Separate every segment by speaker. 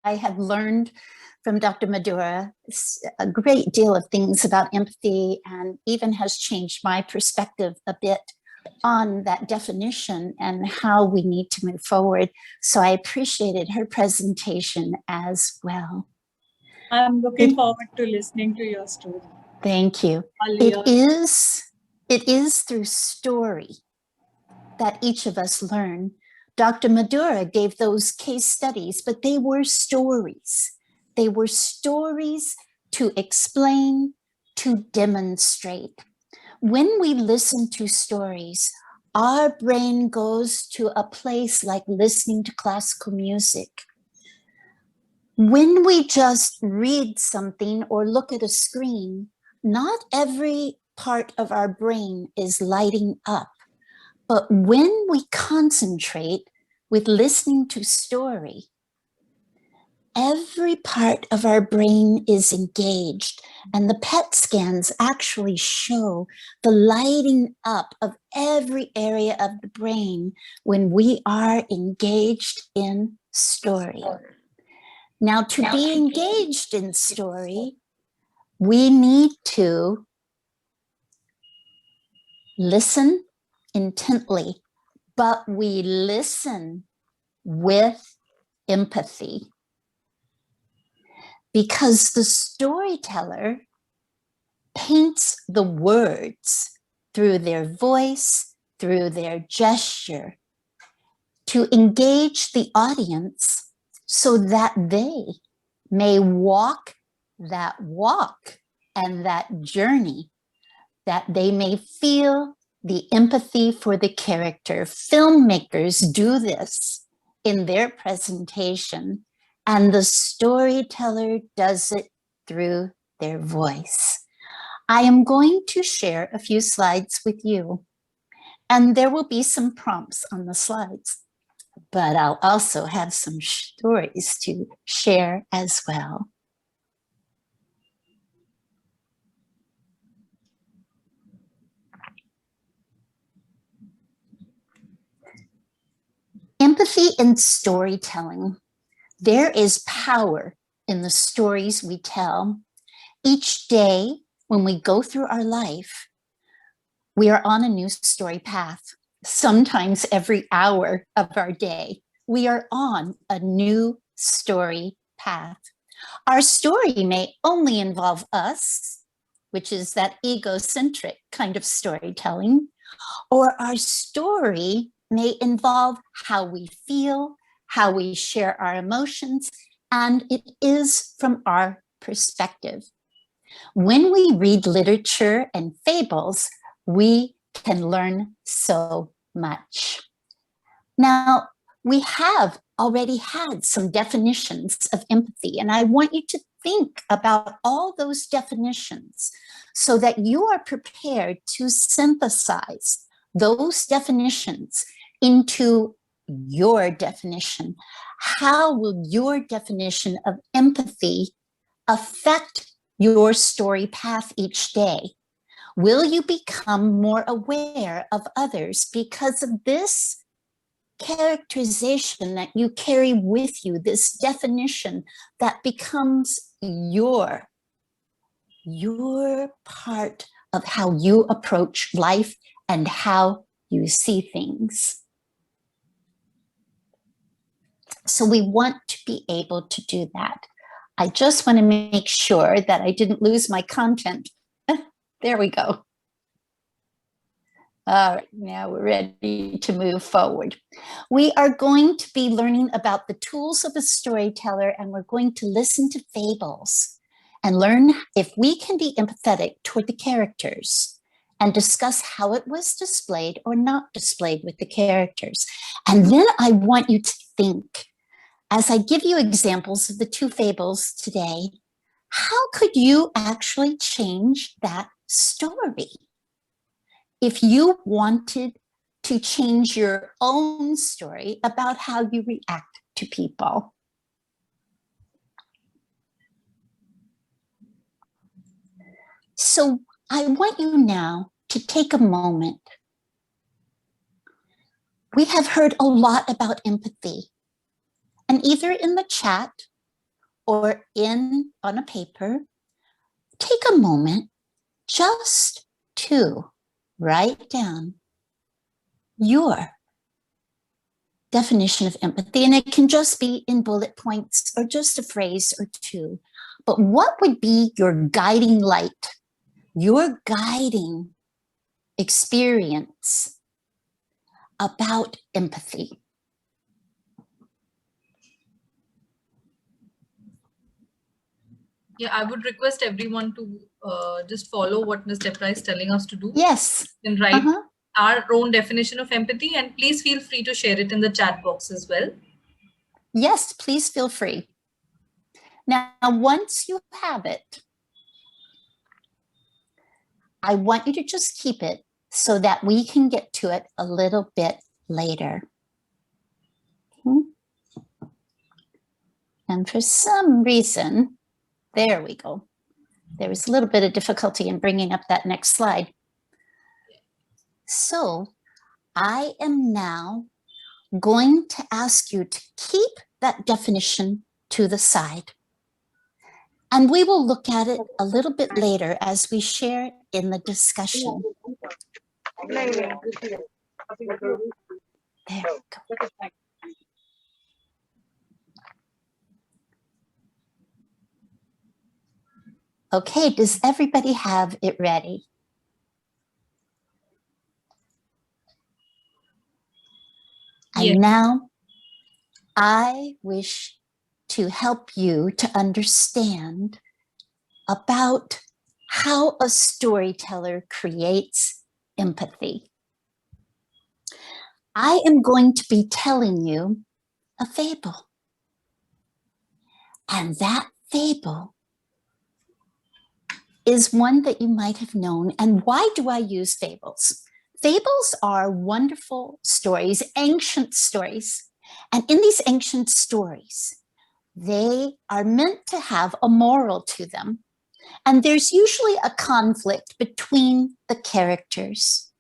Speaker 1: I have learned from Dr. Madura a great deal of things about empathy, and even has changed my perspective a bit on that definition and how we need to move forward. So I appreciated her presentation as well.
Speaker 2: I'm looking forward to listening to your story.
Speaker 1: Thank you. It is through story that each of us learn. Dr. Madura gave those case studies, but they were stories. They were stories to explain, to demonstrate. When we listen to stories, our brain goes to a place like listening to classical music. When we just read something or look at a screen, not every part of our brain is lighting up. But when we concentrate with listening to story, every part of our brain is engaged, and the PET scans actually show the lighting up of every area of the brain when we are engaged in story. Now, to be engaged in story, we need to listen intently, but we listen with empathy. Because the storyteller paints the words through their voice, through their gesture, to engage the audience so that they may walk that walk and that journey, that they may feel the empathy for the character. Filmmakers do this in their presentation, and the storyteller does it through their voice. I am going to share a few slides with you, and there will be some prompts on the slides, but I'll also have some stories to share as well. Empathy in storytelling. There is power in the stories we tell. Each day, when we go through our life, we are on a new story path. Sometimes every hour of our day, we are on a new story path. Our story may only involve us, which is that egocentric kind of storytelling, or our story may involve how we feel, how we share our emotions, and it is from our perspective. When we read literature and fables, we can learn so much. Now, we have already had some definitions of empathy, and I want you to think about all those definitions so that you are prepared to synthesize those definitions into your definition. How will your definition of empathy affect your story path each day? Will you become more aware of others because of this characterization that you carry with you, this definition that becomes your part of how you approach life and how you see things? So we want to be able to do that. I just want to make sure that I didn't lose my content. There we go. All right, now we're ready to move forward. We are going to be learning about the tools of a storyteller, and we're going to listen to fables and learn if we can be empathetic toward the characters and discuss how it was displayed or not displayed with the characters. And then I want you to think, as I give you examples of the two fables today, how could you actually change that story? If you wanted to change your own story about how you react to people. So I want you now to take a moment. We have heard a lot about empathy, and either in the chat or on a paper, take a moment just to write down your definition of empathy. And it can just be in bullet points or just a phrase or two. But what would be your guiding light, your guiding experience about empathy?
Speaker 3: Yeah, I would request everyone to just follow what Ms. Debra is telling us to do.
Speaker 1: Yes.
Speaker 3: And write our own definition of empathy, and please feel free to share it in the chat box as well.
Speaker 1: Yes, please feel free. Now, once you have it, I want you to just keep it so that we can get to it a little bit later. And for some reason, there we go. There was a little bit of difficulty in bringing up that next slide. So I am now going to ask you to keep that definition to the side. And we will look at it a little bit later as we share it in the discussion. There we go. Okay, does everybody have it ready?
Speaker 3: Yes.
Speaker 1: And now I wish to help you to understand about how a storyteller creates empathy. I am going to be telling you a fable. And that fable is one that you might have known. And why do I use fables? Fables are wonderful stories, ancient stories. And in these ancient stories, they are meant to have a moral to them. And there's usually a conflict between the characters.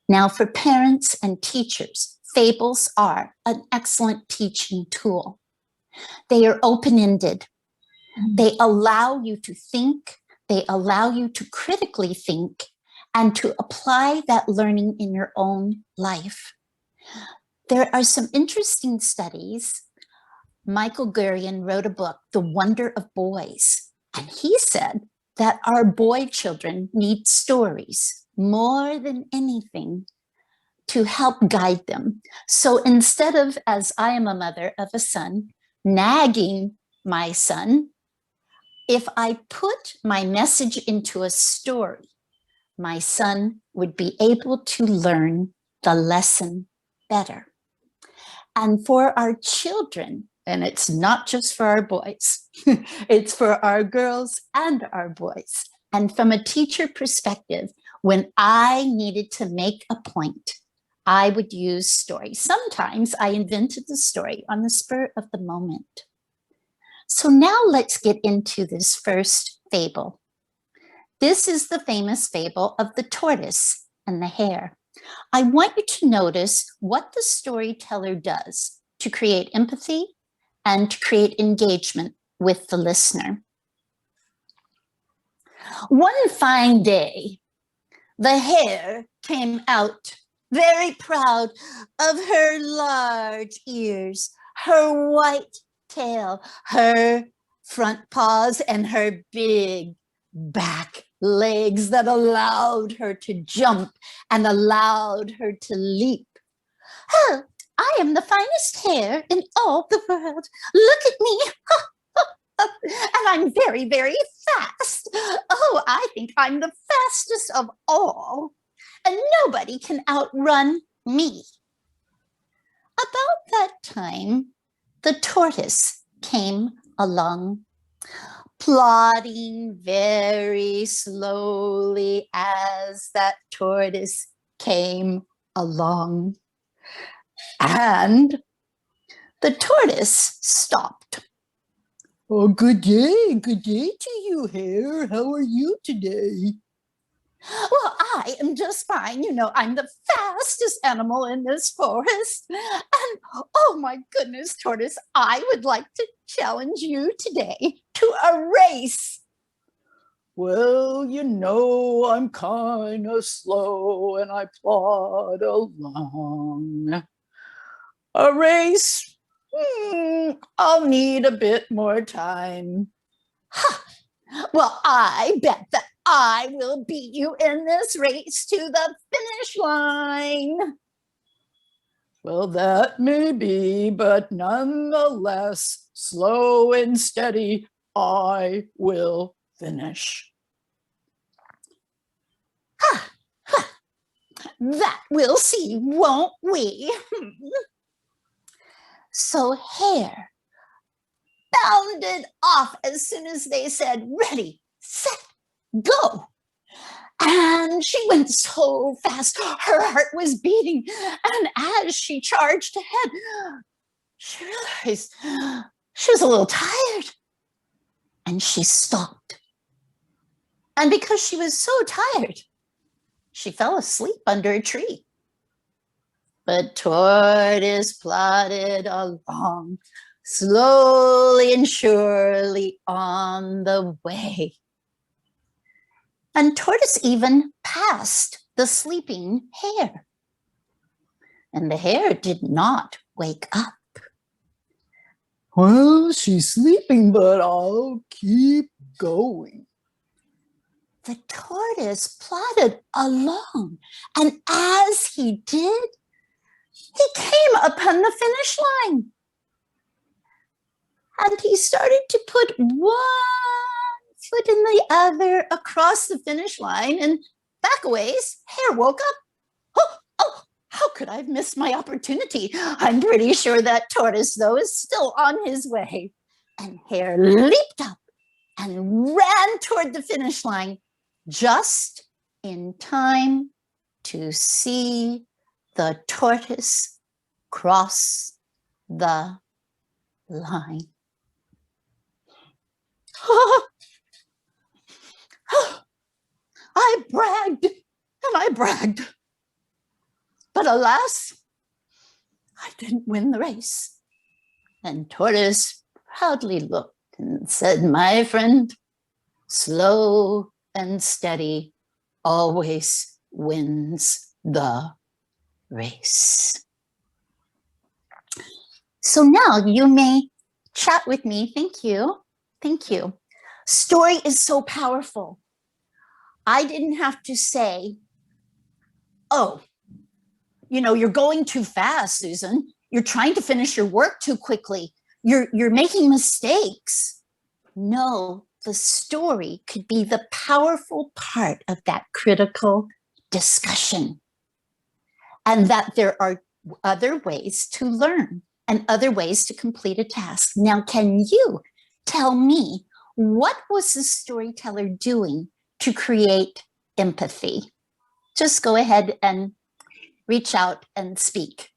Speaker 1: Now, for parents and teachers, fables are an excellent teaching tool. They are open-ended. They allow you to think, they allow you to critically think, and to apply that learning in your own life. There are some interesting studies. Michael Gurian wrote a book, The Wonder of Boys, and he said that our boy children need stories more than anything to help guide them. So instead of, as I am a mother of a son, nagging my son, if I put my message into a story, my son would be able to learn the lesson better. And for our children, and it's not just for our boys, it's for our girls and our boys. And from a teacher perspective, when I needed to make a point, I would use stories. Sometimes I invented the story on the spur of the moment. So now let's get into this first fable. This is the famous fable of the tortoise and the hare. I want you to notice what the storyteller does to create empathy and to create engagement with the listener. One fine day, the hare came out very proud of her large ears, her white tail, her front paws, and her big back legs that allowed her to jump and allowed her to leap. Oh, I am the finest hare in all the world. Look at me. And I'm very, very fast. Oh, I think I'm the fastest of all. And nobody can outrun me. About that time, the tortoise came along, plodding very slowly as that tortoise came along. And the tortoise stopped. Oh, good day to you, hare. How are you today? Well, I am just fine. You know, I'm the fastest animal in this forest. And oh my goodness, Tortoise, I would like to challenge you today to a race. Well, you know, I'm kind of slow and I plod along. A race? I'll need a bit more time. Ha! Well, I bet that I will beat you in this race to the finish line. Well, that may be, but nonetheless, slow and steady, I will finish. Ha! Ha! That we'll see, won't we? So Hare bounded off as soon as they said, ready, set, go. And she went so fast, her heart was beating. And as she charged ahead, she realized she was a little tired. And she stopped. And because she was so tired, she fell asleep under a tree. But Tortoise plodded along, slowly and surely on the way. And Tortoise even passed the sleeping Hare. And the Hare did not wake up. Well, she's sleeping, but I'll keep going. The Tortoise plodded along, and as he did, he came upon the finish line. And he started to put one foot in the other across the finish line, and back a ways, Hare woke up. Oh, how could I have missed my opportunity? I'm pretty sure that Tortoise, though, is still on his way. And Hare leaped up and ran toward the finish line just in time to see the Tortoise cross the line. I bragged and I bragged, but alas, I didn't win the race. And Tortoise proudly looked and said, my friend, slow and steady always wins the race. So now you may chat with me. Thank you. Thank you. Story is so powerful. I didn't have to say, oh, you know, you're going too fast, Susan. You're trying to finish your work too quickly. You're making mistakes. No, the story could be the powerful part of that critical discussion. And that there are other ways to learn and other ways to complete a task. Now, can you tell me, what was the storyteller doing to create empathy? Just go ahead and reach out and speak.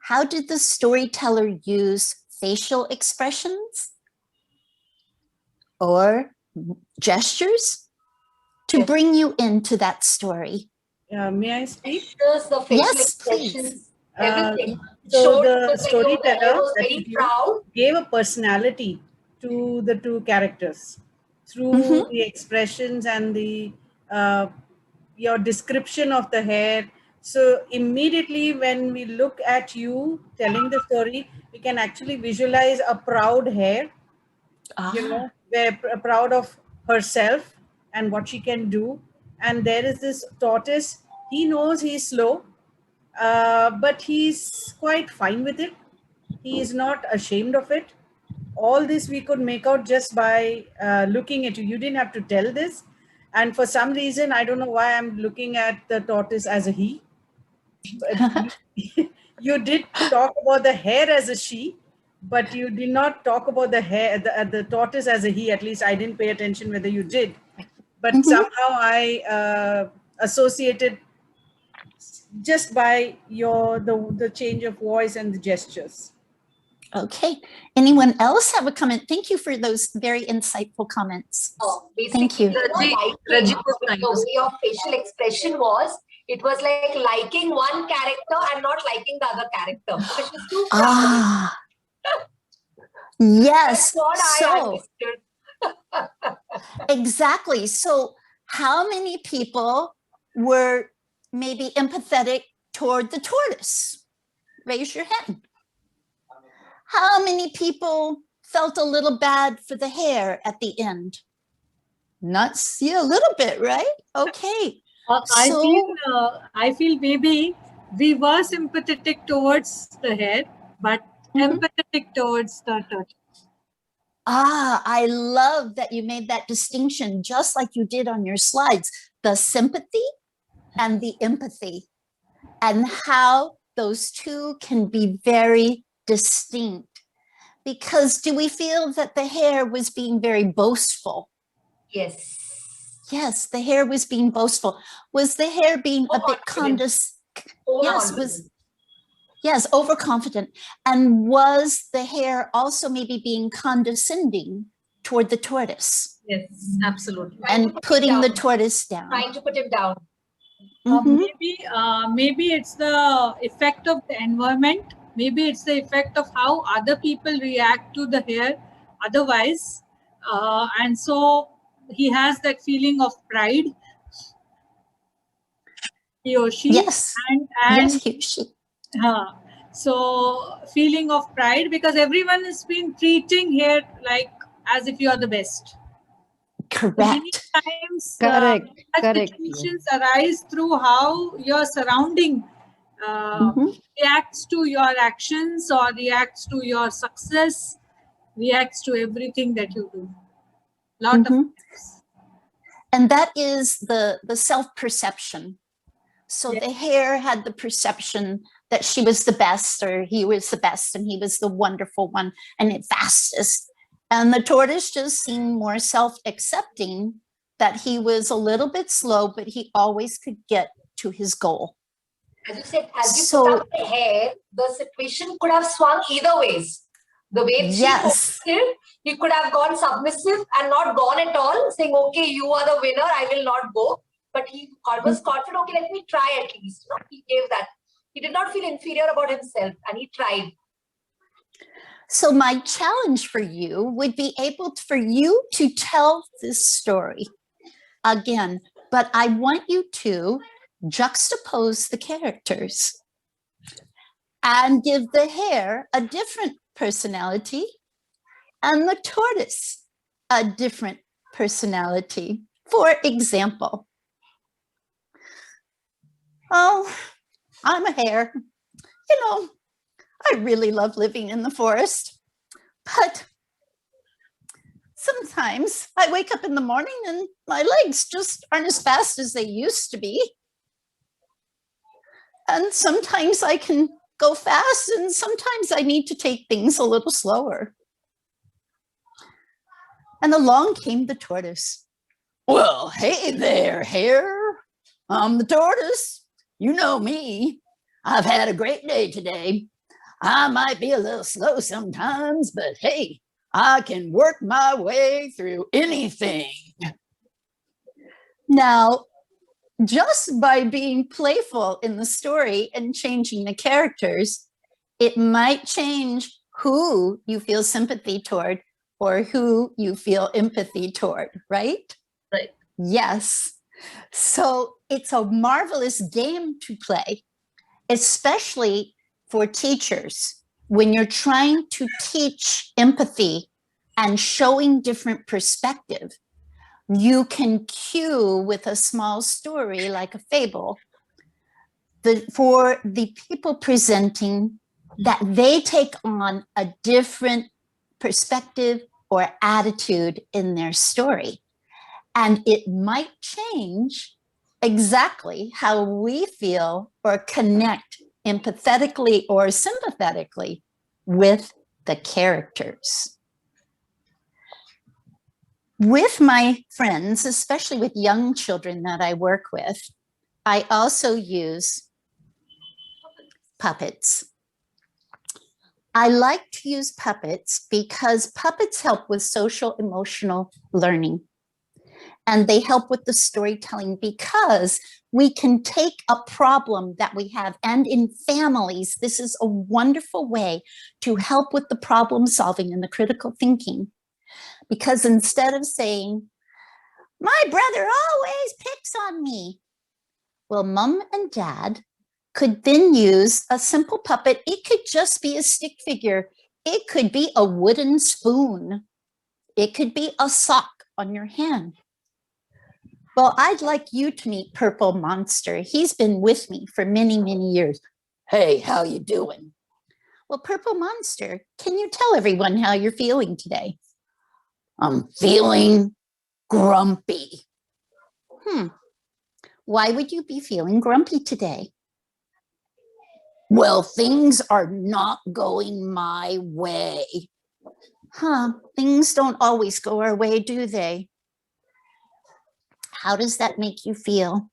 Speaker 1: How did the storyteller use facial expressions or gestures to bring you into that story?
Speaker 2: May I speak?
Speaker 4: Gestures, the facial
Speaker 1: Yes, please.
Speaker 4: expressions, everything.
Speaker 2: So
Speaker 4: Showed
Speaker 2: the
Speaker 4: because, you know, the
Speaker 2: storyteller
Speaker 4: hero was
Speaker 2: that
Speaker 4: very
Speaker 2: you
Speaker 4: proud.
Speaker 2: gave a personality to the two characters through the expressions and the your description of the hair. So immediately when we look at you telling the story, we can actually visualize a proud hair, you know, proud of herself and what she can do. And there is this tortoise. He knows he's slow, but he's quite fine with it. He is not ashamed of it. All this we could make out just by looking at you. You didn't have to tell this. And for some reason, I don't know why I'm looking at the tortoise as a he. But you did talk about the hare as a she, but you did not talk about the hare, the tortoise as a he. At least I didn't pay attention whether you did. But somehow I associated just by the change of voice and the gestures.
Speaker 1: Okay. Anyone else have a comment? Thank you for those very insightful comments. Thank you.
Speaker 3: Reggie
Speaker 4: The way of facial expression was, it was like liking one character and not liking the other character because she's too proud.
Speaker 1: Ah, yes.
Speaker 4: That's what I understood.
Speaker 1: Exactly. So how many people were maybe empathetic toward the tortoise? Raise your hand. How many people felt a little bad for the hare at the end? Not see a little bit, right? Okay.
Speaker 5: I feel maybe we were sympathetic towards the hare, but empathetic towards the turtle.
Speaker 1: Ah, I love that you made that distinction, just like you did on your slides, the sympathy and the empathy, and how those two can be very distinct. Because do we feel that the hare was being very boastful?
Speaker 4: Yes.
Speaker 1: Yes, the hare was being boastful. Was the hare being a bit Yes, overconfident. And was the hare also maybe being condescending toward the tortoise?
Speaker 3: Yes, absolutely.
Speaker 1: And putting the tortoise down.
Speaker 4: Trying to put him down.
Speaker 5: Maybe it's the effect of the environment. Maybe it's the effect of how other people react to the hare otherwise. And so he has that feeling of pride. He or she.
Speaker 1: Yes.
Speaker 5: And
Speaker 1: yes, he or she.
Speaker 5: So feeling of pride because everyone has been treating here like as if you are the best.
Speaker 1: Correct.
Speaker 5: Many times
Speaker 6: Correct.
Speaker 5: situations arise through how your surrounding reacts to your actions or reacts to your success, reacts to everything that you do. Lot of times.
Speaker 1: And that is the self-perception. So the hare had the perception that she was the best, or he was the best, and he was the wonderful one and the fastest. And the tortoise just seemed more self-accepting that he was a little bit slow, but he always could get to his goal.
Speaker 4: As you said, as you put up the hare, the situation could have swung either ways. The way she posted, he could have gone submissive and not gone at all, saying, okay, you are the winner, I will not go. But he was confident, okay, let me try at least. No, he gave that. He did not feel inferior about himself and he tried.
Speaker 1: So my challenge for you would be for you to tell this story again, but I want you to juxtapose the characters and give the hare a different personality and the tortoise a different personality. For example, oh, I'm a hare. You know, I really love living in the forest, but sometimes I wake up in the morning and my legs just aren't as fast as they used to be. And sometimes I can go fast and sometimes I need to take things a little slower. And along came the tortoise. Well, hey there, hare. I'm the tortoise. You know me. I've had a great day today. I might be a little slow sometimes, but hey, I can work my way through anything. Now, just by being playful in the story and changing the characters, it might change who you feel sympathy toward or who you feel empathy toward, right?
Speaker 3: Right.
Speaker 1: Yes. So it's a marvelous game to play, especially for teachers. When you're trying to teach empathy and showing different perspective, you can cue with a small story like a fable for the people presenting that they take on a different perspective or attitude in their story. And it might change exactly how we feel or connect empathetically or sympathetically with the characters. With my friends, especially with young children that I work with, I also use puppets. I like to use puppets because puppets help with social emotional learning. And they help with the storytelling because we can take a problem that we have, and in families, this is a wonderful way to help with the problem solving and the critical thinking. Because instead of saying, my brother always picks on me, well, mom and dad could then use a simple puppet. It could just be a stick figure. It could be a wooden spoon. It could be a sock on your hand. Well, I'd like you to meet Purple Monster. He's been with me for many, many years. Hey, how you doing? Well, Purple Monster, can you tell everyone how you're feeling today? I'm feeling grumpy. Why would you be feeling grumpy today? Well, things are not going my way. Things don't always go our way, do they? How does that make you feel?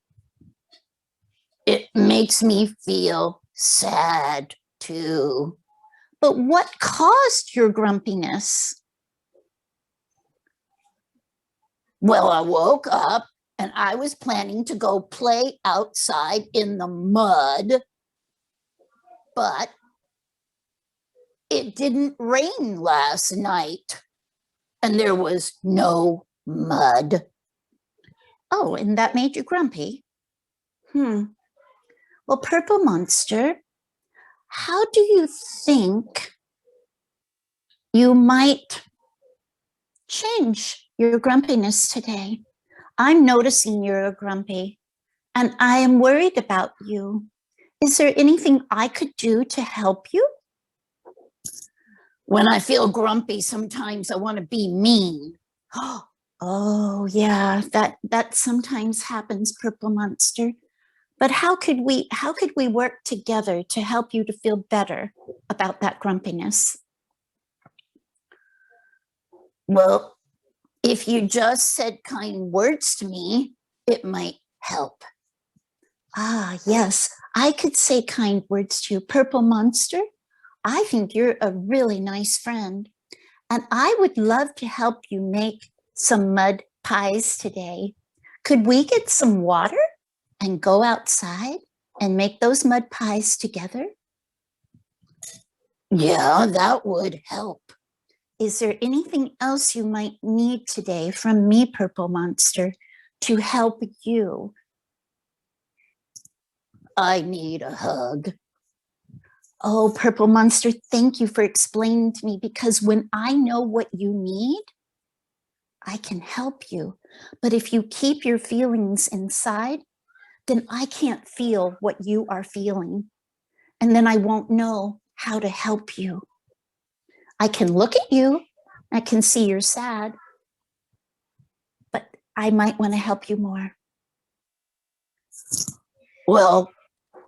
Speaker 1: It makes me feel sad too. But what caused your grumpiness? Well, I woke up and I was planning to go play outside in the mud, but it didn't rain last night and there was no mud. Oh, and that made you grumpy? Well, Purple Monster, how do you think you might change your grumpiness today? I'm noticing you're grumpy and I am worried about you. Is there anything I could do to help you? When I feel grumpy, sometimes I want to be mean. Oh, yeah, that sometimes happens, Purple Monster. But how could we work together to help you to feel better about that grumpiness? Well, if you just said kind words to me, it might help. Yes, I could say kind words to you, Purple Monster. I think you're a really nice friend, and I would love to help you make some mud pies today. Could we get some water and go outside and make those mud pies together? Yeah, that would help. Is there anything else you might need today from me, Purple Monster, to help you? I need a hug. Oh, Purple Monster, thank you for explaining to me, because when I know what you need, I can help you. But if you keep your feelings inside, then I can't feel what you are feeling. And then I won't know how to help you. I can look at you, I can see you're sad, but I might want to help you more. Well,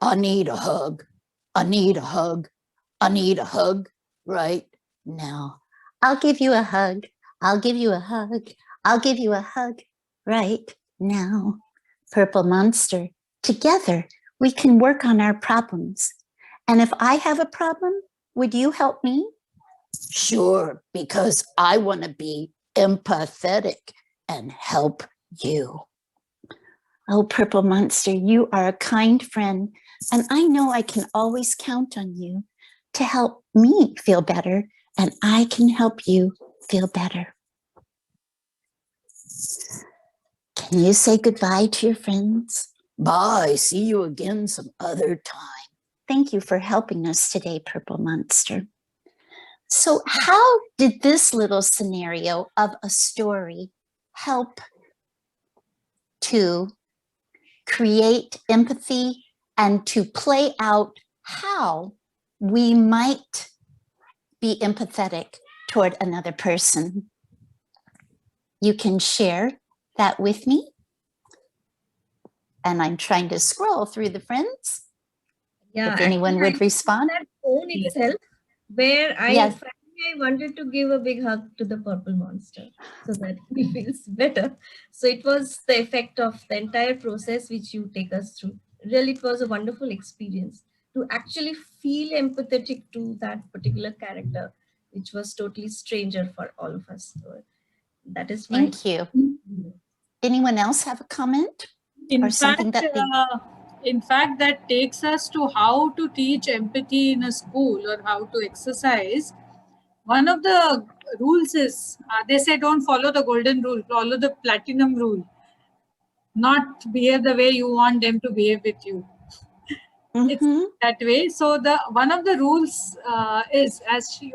Speaker 1: I need a hug. I need a hug. I need a hug right now. I'll give you a hug. I'll give you a hug. I'll give you a hug right now. Purple Monster, together we can work on our problems. And if I have a problem, would you help me? Sure, because I want to be empathetic and help you. Oh, Purple Monster, you are a kind friend, and I know I can always count on you to help me feel better, and I can help you feel better. Can you say goodbye to your friends? Bye. See you again some other time. Thank you for helping us today, Purple Monster. So how did this little scenario of a story help to create empathy and to play out how we might be empathetic toward another person? You can share that with me. And I'm trying to scroll through the friends.
Speaker 6: Yeah,
Speaker 1: if anyone would respond.
Speaker 6: That phone itself, where
Speaker 1: Yes.
Speaker 6: I wanted to give a big hug to the Purple Monster so that he feels better. So it was the effect of the entire process which you take us through. Really, it was a wonderful experience to actually feel empathetic to that particular character, which was totally stranger for all of us. So that is why.
Speaker 1: Thank you. Anyone else have a comment?
Speaker 5: In fact, that takes us to how to teach empathy in a school or how to exercise. One of the rules is, they say don't follow the golden rule, follow the platinum rule. Not behave the way you want them to behave with you. It's that way. So one of the rules is, as she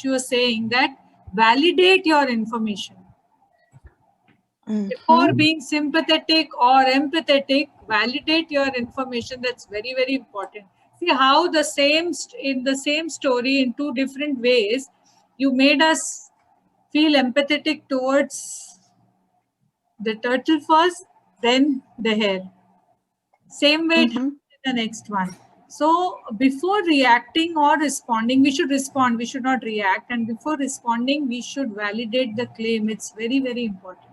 Speaker 5: was saying, that validate your information. Before being sympathetic or empathetic, validate your information. That's very, very important. See how in the same story, in two different ways, you made us feel empathetic towards the turtle first, then the hare. Same way it happens in the next one. So before reacting or responding, we should respond. We should not react. And before responding, we should validate the claim. It's very, very important.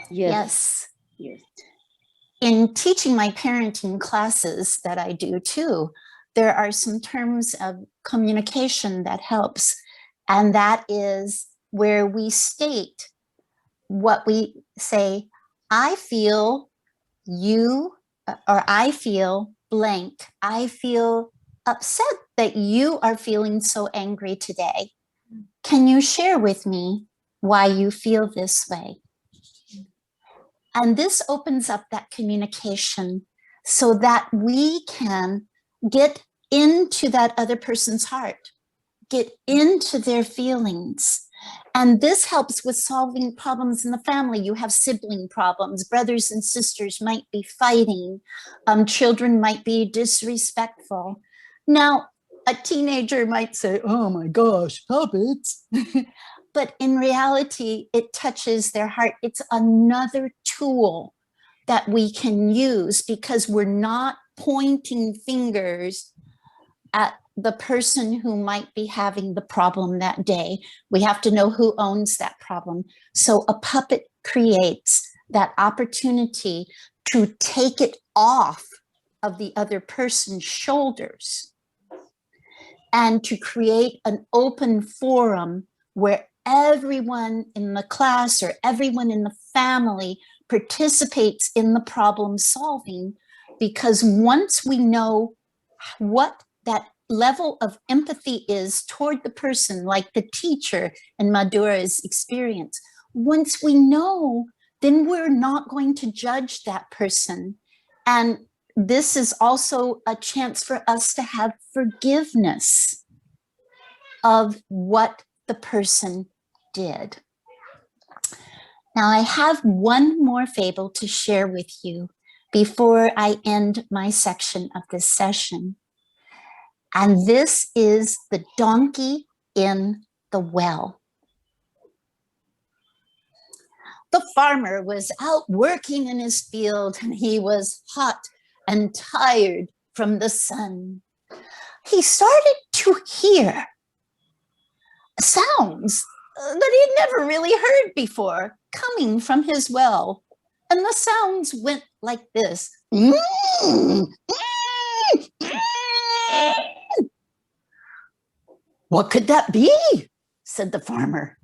Speaker 1: Yes. In teaching my parenting classes that I do too, there are some terms of communication that helps. And that is where we state what we say, I feel you, or I feel blank. I feel upset that you are feeling so angry today. Can you share with me why you feel this way? And this opens up that communication so that we can get into that other person's heart, get into their feelings. And this helps with solving problems in the family. You have sibling problems, brothers and sisters might be fighting, children might be disrespectful. Now, a teenager might say, oh my gosh, stop it. But in reality, it touches their heart. It's another tool that we can use because we're not pointing fingers at the person who might be having the problem that day. We have to know who owns that problem. So a puppet creates that opportunity to take it off of the other person's shoulders and to create an open forum where everyone in the class or everyone in the family participates in the problem solving, because once we know what that level of empathy is toward the person, like the teacher in Madhura's experience, once we know, then we're not going to judge that person. And this is also a chance for us to have forgiveness of what the person did. Now, I have one more fable to share with you before I end my section of this session. And this is the donkey in the well. The farmer was out working in his field and he was hot and tired from the sun. He started to hear sounds that he'd never really heard before coming from his well. And the sounds went like this. What could that be? Said the farmer.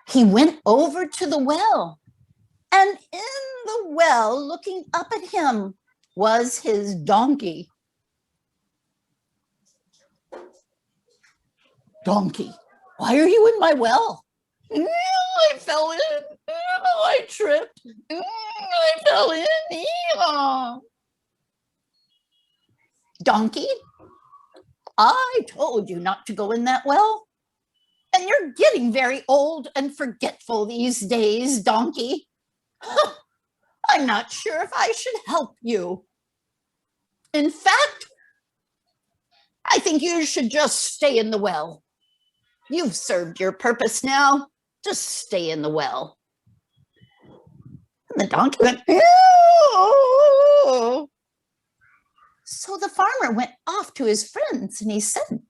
Speaker 1: He went over to the well, and in the well, looking up at him, was his donkey. Donkey, why are you in my well? I fell in. I tripped. I fell in. Donkey, I told you not to go in that well. And you're getting very old and forgetful these days, donkey. I'm not sure if I should help you. In fact, I think you should just stay in the well. You've served your purpose now. Just stay in the well. And the donkey went, ew. So the farmer went off to his friends and he said,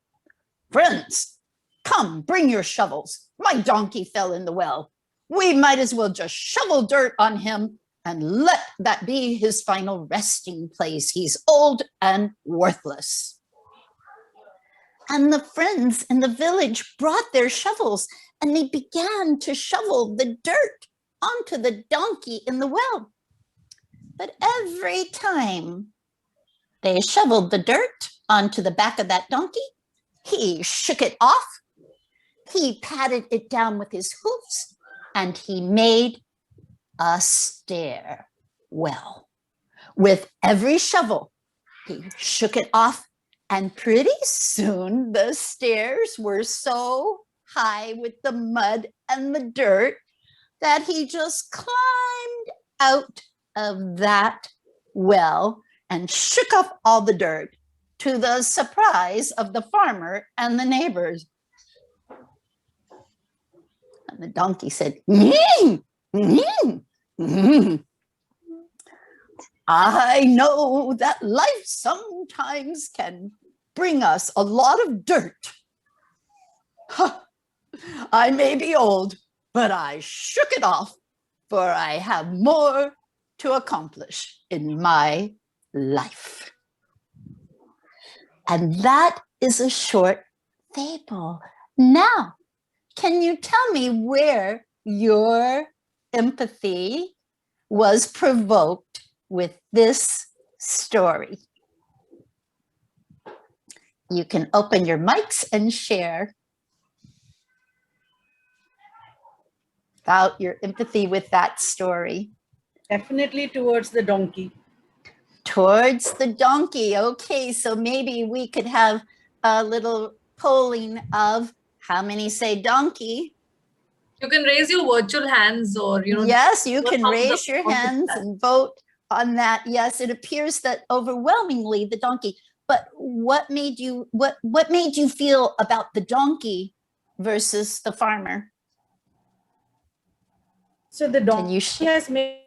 Speaker 1: friends, come, bring your shovels. My donkey fell in the well. We might as well just shovel dirt on him and let that be his final resting place. He's old and worthless. And the friends in the village brought their shovels and they began to shovel the dirt onto the donkey in the well. But every time they shoveled the dirt onto the back of that donkey, he shook it off, he patted it down with his hoofs, and he made a stairwell. With every shovel, he shook it off, and pretty soon the stairs were so high with the mud and the dirt that he just climbed out of that well and shook off all the dirt, to the surprise of the farmer and the neighbors. And the donkey said, I know that life sometimes can bring us a lot of dirt. I may be old, but I shook it off, for I have more to accomplish in my life. And that is a short fable. Now, can you tell me where your empathy was provoked with this story? You can open your mics and share about your empathy with that story.
Speaker 2: Definitely towards the donkey.
Speaker 1: Towards the donkey. Okay, so maybe we could have a little polling of how many say donkey.
Speaker 3: You can raise your virtual hands, or
Speaker 1: yes, you can
Speaker 3: thumbs
Speaker 1: raise
Speaker 3: up
Speaker 1: your
Speaker 3: on the
Speaker 1: hands
Speaker 3: chat.
Speaker 1: and vote on that. Yes, it appears that overwhelmingly the donkey. But what made you feel about the donkey versus the farmer?
Speaker 2: So the donkey has made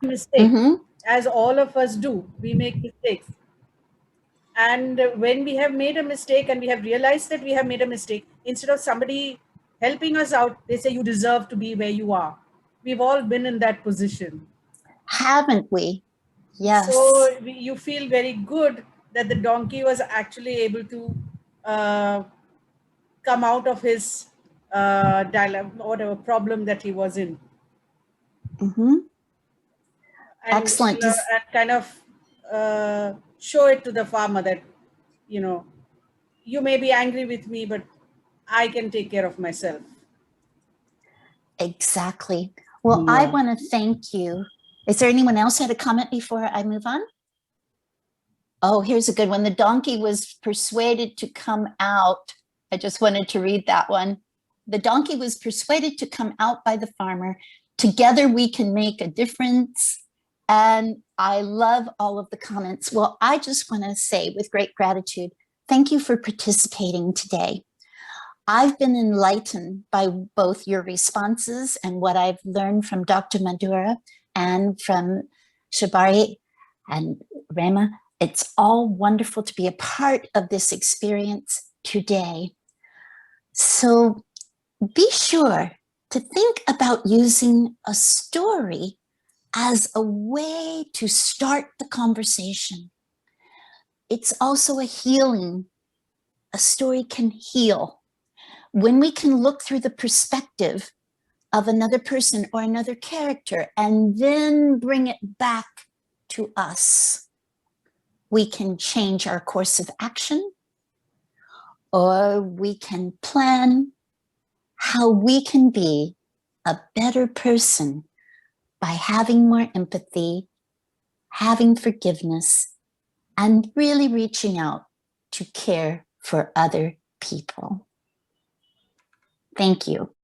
Speaker 2: mistakes, as all of us do. We make mistakes. And when we have made a mistake and we have realized that we have made a mistake, instead of somebody helping us out, they say, you deserve to be where you are. We've all been in that position.
Speaker 1: Haven't we? Yes.
Speaker 2: So you feel very good that the donkey was actually able to come out of his dilemma, whatever problem that he was in. And,
Speaker 1: excellent.
Speaker 2: And kind of show it to the farmer that, you may be angry with me, but I can take care of myself.
Speaker 1: Exactly. Well, I want to thank you. Is there anyone else who had a comment before I move on? Oh, here's a good one. The donkey was persuaded to come out. I just wanted to read that one. The donkey was persuaded to come out by the farmer. Together we can make a difference. And I love all of the comments. Well, I just want to say with great gratitude, thank you for participating today. I've been enlightened by both your responses and what I've learned from Dr. Madhura and from Shabari and Rema. It's all wonderful to be a part of this experience today. So be sure to think about using a story as a way to start the conversation. It's also a healing. A story can heal. When we can look through the perspective of another person or another character and then bring it back to us, we can change our course of action, or we can plan how we can be a better person by having more empathy, having forgiveness, and really reaching out to care for other people. Thank you.